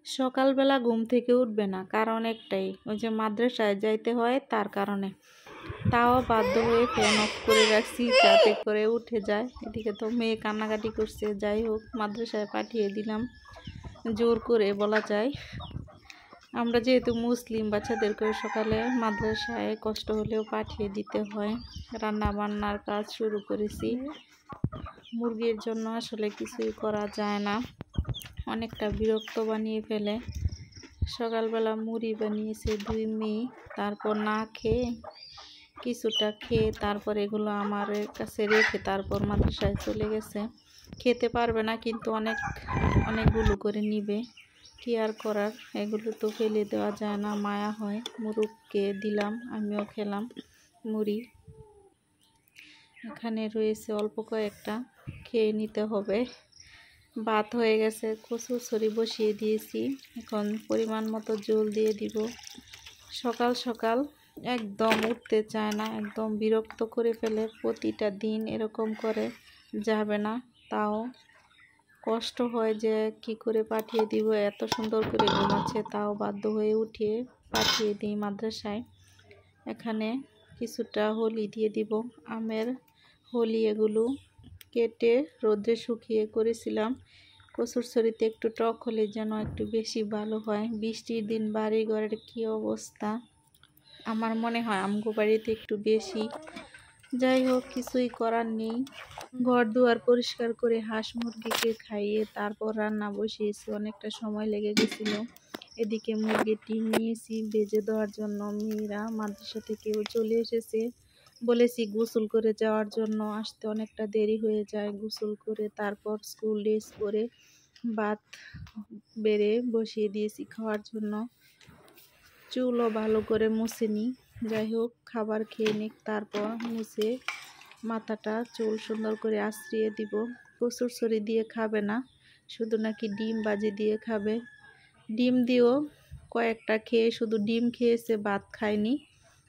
সকালবেলা ঘুম থেকে উঠবে না, কারণ একটাই, ওই যে মাদ্রাসায় যাইতে হয় তার কারণে। তাও বাধ্য হয়ে ফ্যান অফ করে রাখছি যাতে করে উঠে যায়। এদিকে তো মেয়ে কান্নাকাটি করছে, যাই হোক মাদ্রাসায় পাঠিয়ে দিলাম জোর করে বলা যায়। আমরা যেহেতু মুসলিম, বাচ্চাদেরকে সকালে মাদ্রাসায় কষ্ট হলেও পাঠিয়ে দিতে হয়। রান্না বান্নার কাজ শুরু করেছি। মুরগির জন্য আসলে কিছুই করা যায় না, অনেকটা বিরক্ত বানিয়ে ফেলে। সকালবেলা মুড়ি বানিয়েছে 2 মেয়ে, তারপর না খেয়ে কিছুটা খেয়ে তারপর এগুলো আমার কাছে রেখে তারপর মাদ্রাসায় চলে গেছে। খেতে পারবে না, কিন্তু অনেকগুলো করে নিবে, কি আর করার। এগুলো তো ফেলে দেওয়া যায় না, মায়া হয়। মুরগকে দিলাম, আমিও খেলাম মুড়ি। এখানে রয়েছে অল্প কয়েকটা, খেয়ে নিতে হবে। ভাত হয়ে গেছে, কচুরছড়ি বসিয়ে দিয়েছি, এখন পরিমাণ মতো জল দিয়ে দিব। সকাল সকাল একদম উঠতে চায় না, একদম বিরক্ত করে ফেলে। প্রতিটা দিন এরকম করে, যাবে না, তাও কষ্ট হয় যে কি করে পাঠিয়ে দিব। এত সুন্দর করে ঘুমাচ্ছে, তাও বাধ্য হয়ে উঠিয়ে পাঠিয়ে দিই মাদ্রাসায়। এখানে কিছুটা হোলি দিয়ে দিব, আমের হোলি। এগুলো কেটে রোদ্রে শুকিয়ে করেছিলাম। কচুরছড়িতে একটু টক হলে যেন একটু বেশি ভালো হয়। বৃষ্টির দিন বাড়ি ঘরের কি অবস্থা, আমার মনে হয় আমগো বাড়িতে একটু বেশি। যাই হোক, কিছুই করার নেই। ঘর দুয়ার পরিষ্কার করে হাঁস মুরগিকে খাইয়ে তারপর রান্না বসিয়েছি, অনেকটা সময় লেগে গেছিল। এদিকে মুরগির ডিম নিয়েছি ভেজে দেওয়ার জন্য। মেয়েরা মাদ্রাসা থেকেও চলে এসেছে, বলেছি গোসল করে যাওয়ার জন্য, আসতে অনেকটা দেরি হয়ে যায়। গোসল করে তারপর স্কুল ড্রেস পরে ভাত বেড়ে বসিয়ে দিয়েছি খাওয়ার জন্য। চুলও ভালো করে মুছে নিই। যাই হোক, খাবার খেয়ে নিক, তারপর মুছে মাথাটা চুল সুন্দর করে আঁচড়িয়ে দিব। কচুরছড়ি দিয়ে খাবে না, শুধু নাকি ডিম ভাজি দিয়ে খাবে। ডিম দিয়েও কয়েকটা খেয়ে শুধু ডিম খেয়েছে, ভাত খায়নি,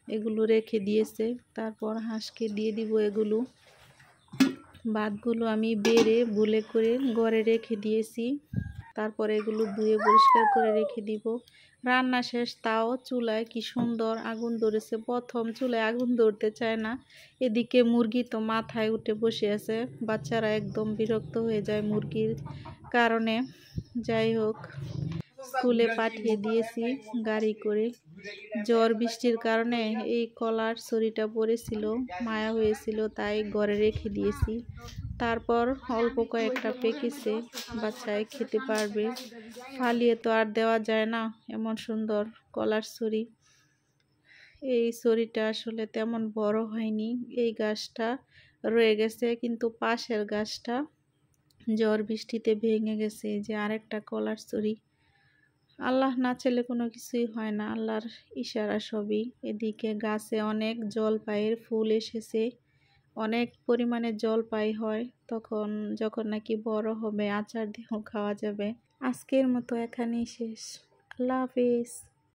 এগুলো রেখে দিয়েছে। তারপর হাঁসকে দিয়ে দিব এগুলো। ভাতগুলো আমি বেড়ে বুলে করে ঘরে রেখে দিয়েছি, তারপরে এগুলো ধুয়ে পরিষ্কার করে রেখে দিব। রান্না শেষ, তাও চুলায় কি সুন্দর আগুন ধরেছে। প্রথম চুলায় আগুন ধরতে চায় না। এদিকে মুরগি তো মাথায় উঠে বসে আছে, বাচ্চারা একদম বিরক্ত হয়ে যায় মুরগির কারণে। যাই হোক, স্কুলে পাঠিয়ে দিয়েছি গাড়ি করে। ঝড় বৃষ্টির কারণে এই কলার ছড়িটা পড়েছিল, মায়া হয়েছিল, তাই ঘরে রেখে দিয়েছি। তারপর অল্প কয়েকটা পেকেছে, বাচ্চায় খেতে পারবে। ফালিয়ে তো আর দেওয়া যায় না, এমন সুন্দর কলার ছড়ি। এই ছড়িটা আসলে তেমন বড় হয়নি, এই গাছটা রয়ে গেছে, কিন্তু পাশের গাছটা ঝড় বৃষ্টিতে ভেঙে গেছে। যে আরেকটা কলার ছড়ি। আল্লাহ না চাইলে কোনো কিছুই হয় না, আল্লাহর ইশারা সবই। এদিকে গাছে অনেক জলপাইয়ের ফুল এসেছে, অনেক পরিমাণে জলপাই হয় তখন, যখন নাকি বড় হবে আচার দিয়েও খাওয়া যাবে। আজকের মতো এখানেই শেষ। আল্লাহ হাফেজ।